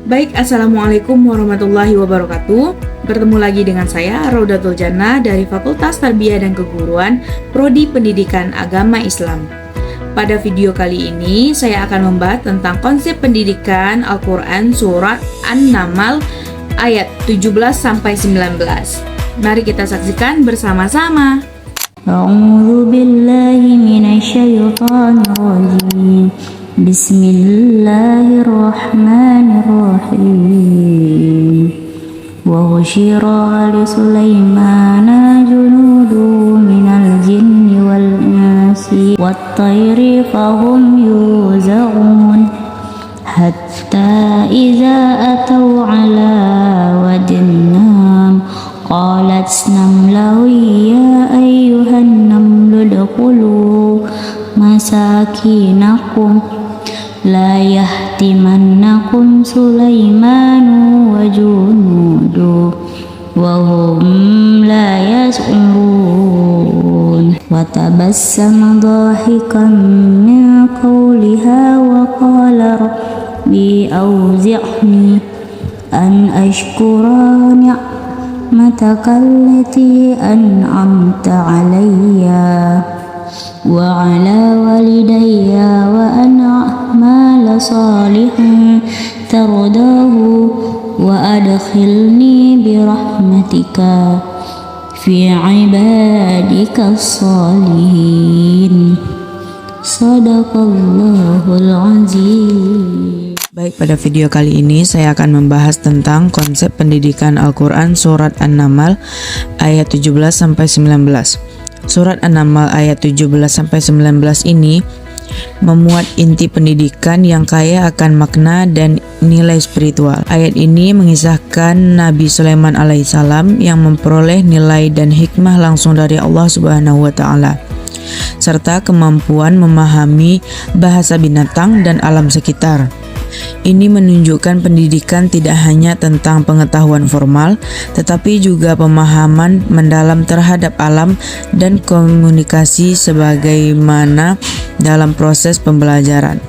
Baik, Assalamualaikum warahmatullahi wabarakatuh. Bertemu lagi dengan saya, Raudatul Jannah dari Fakultas Tarbiyah dan Keguruan, Prodi Pendidikan Agama Islam. Pada video kali ini, saya akan membahas tentang konsep pendidikan Al-Quran Surat An-Naml ayat 17-19. Mari kita saksikan bersama-sama. A'udzu billahi minasyaitonir rajim. Bismillahirrahmanirrahim. Wa husyira li Sulaimana junudu minal jinni wal insi wat tayri fahum yuzaun hatta idza atau ala wadin qalat namlau ya ayyuhan namlu dkhulu masakinakum la yahtimannakum Sulaimanu wa junudu wa hum la yash'urun wa tabassama dhahikan min qawliha wa qala rabbi awzi'ni an ashkura ni'mataka allati an'amta alayya wa ala walidayya wa an a'mala salihan tardahu wa adkhilni bi rahmatika fi ibadika salihin. Shadaqallahul azim. Baik, pada video kali ini saya akan membahas tentang konsep pendidikan Al-Quran Surat An-Naml ayat 17-19. Surat An-Naml ayat 17-19 ini memuat inti pendidikan yang kaya akan makna dan nilai spiritual. Ayat ini mengisahkan Nabi Sulaiman alaihissalam yang memperoleh nilai dan hikmah langsung dari Allah Subhanahu wa Ta'ala, serta kemampuan memahami bahasa binatang dan alam sekitar. Ini menunjukkan pendidikan tidak hanya tentang pengetahuan formal, tetapi juga pemahaman mendalam terhadap alam dan komunikasi sebagaimana dalam proses pembelajaran.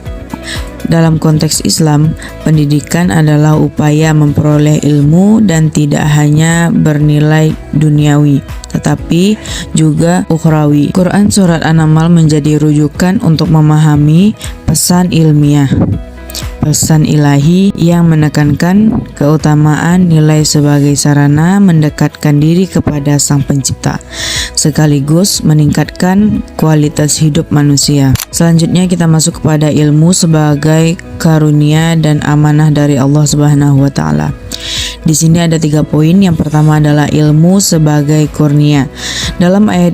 Dalam konteks Islam, pendidikan adalah upaya memperoleh ilmu dan tidak hanya bernilai duniawi, tetapi juga ukhrawi. Quran Surat An-Naml menjadi rujukan untuk memahami pesan ilmiah, pesan ilahi yang menekankan keutamaan nilai sebagai sarana mendekatkan diri kepada Sang Pencipta, sekaligus meningkatkan kualitas hidup manusia. Selanjutnya kita masuk kepada ilmu sebagai karunia dan amanah dari Allah Subhanahu wa Ta'ala. Di sini ada 3 poin. Yang pertama adalah ilmu sebagai kurnia. Dalam ayat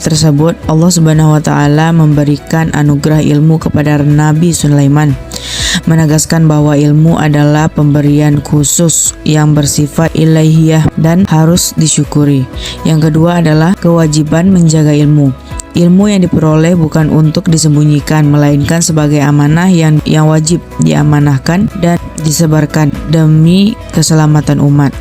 tersebut Allah Subhanahu wa Ta'ala memberikan anugerah ilmu kepada Nabi Sulaiman, menegaskan bahwa ilmu adalah pemberian khusus yang bersifat ilahiyah dan harus disyukuri. Yang kedua adalah kewajiban menjaga ilmu. Ilmu yang diperoleh bukan untuk disembunyikan, melainkan sebagai amanah yang wajib diamanahkan dan disebarkan demi keselamatan umat.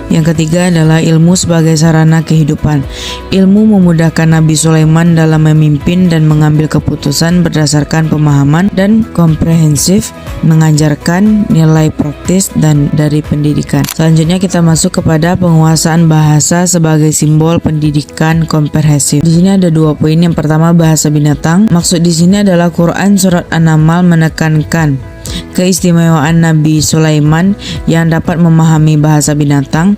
Yang ketiga adalah ilmu sebagai sarana kehidupan. Ilmu memudahkan Nabi Sulaiman dalam memimpin dan mengambil keputusan berdasarkan pemahaman dan komprehensif, mengajarkan nilai praktis dan dari pendidikan. Selanjutnya kita masuk kepada penguasaan bahasa sebagai simbol pendidikan komprehensif. Di sini ada 2 poin. Yang pertama, bahasa binatang. Maksud di sini adalah Quran Surat An-Naml menekankan keistimewaan Nabi Sulaiman yang dapat memahami bahasa binatang,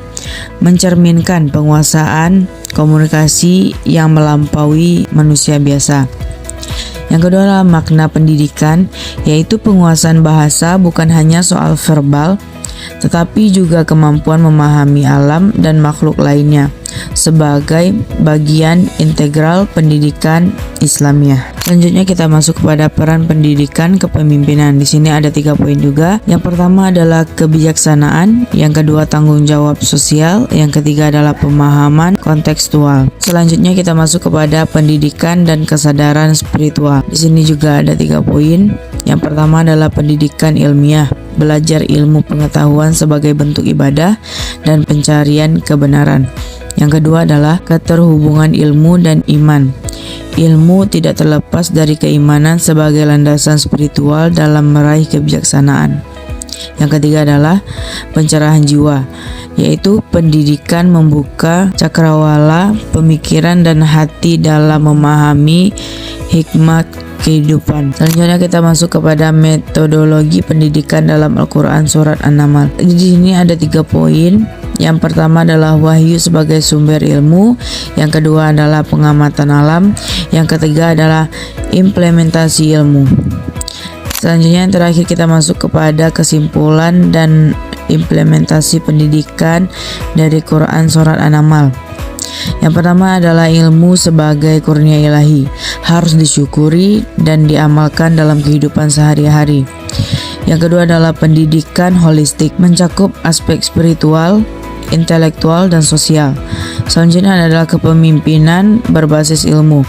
mencerminkan penguasaan komunikasi yang melampaui manusia biasa. Yang kedua adalah makna pendidikan, yaitu penguasaan bahasa bukan hanya soal verbal, tetapi juga kemampuan memahami alam dan makhluk lainnya sebagai bagian integral pendidikan Islamiyah. Selanjutnya kita masuk kepada peran pendidikan kepemimpinan. Di sini ada 3 poin juga. Yang pertama adalah kebijaksanaan, yang kedua tanggung jawab sosial, yang ketiga adalah pemahaman kontekstual. Selanjutnya kita masuk kepada pendidikan dan kesadaran spiritual. Di sini juga ada 3 poin. Yang pertama adalah pendidikan ilmiah. belajar ilmu pengetahuan sebagai bentuk ibadah dan pencarian kebenaran. Yang kedua adalah keterhubungan ilmu dan iman. Ilmu tidak terlepas dari keimanan sebagai landasan spiritual dalam meraih kebijaksanaan. Yang ketiga adalah pencerahan jiwa, yaitu pendidikan membuka cakrawala pemikiran dan hati dalam memahami hikmah kehidupan. Selanjutnya kita masuk kepada metodologi pendidikan dalam Al-Quran Surat An-Naml. Di sini ada 3 poin. Yang pertama adalah wahyu sebagai sumber ilmu, yang kedua adalah pengamatan alam, yang ketiga adalah implementasi ilmu. Selanjutnya yang terakhir kita masuk kepada kesimpulan dan implementasi pendidikan dari Quran Surat An-Naml. Yang pertama adalah ilmu sebagai kurnia ilahi, harus disyukuri dan diamalkan dalam kehidupan sehari-hari. Yang kedua adalah pendidikan holistik, mencakup aspek spiritual, intelektual, dan sosial. Selanjutnya adalah kepemimpinan berbasis ilmu,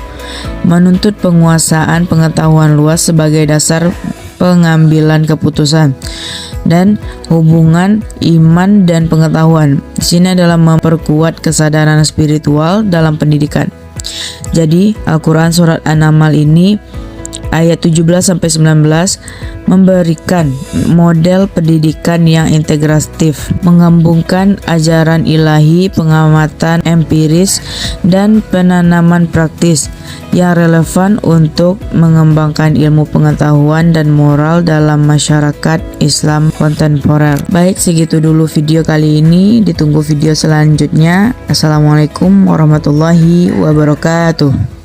menuntut penguasaan pengetahuan luas sebagai dasar pengambilan keputusan, dan hubungan iman dan pengetahuan. Di sini adalah memperkuat kesadaran spiritual dalam pendidikan. Jadi Al-Quran Surat An-Naml ini ayat 17-19 memberikan model pendidikan yang integratif, menggabungkan ajaran ilahi, pengamatan empiris, dan penanaman praktis yang relevan untuk mengembangkan ilmu pengetahuan dan moral dalam masyarakat Islam kontemporer. Baik, segitu dulu video kali ini. Ditunggu video selanjutnya. Assalamualaikum warahmatullahi wabarakatuh.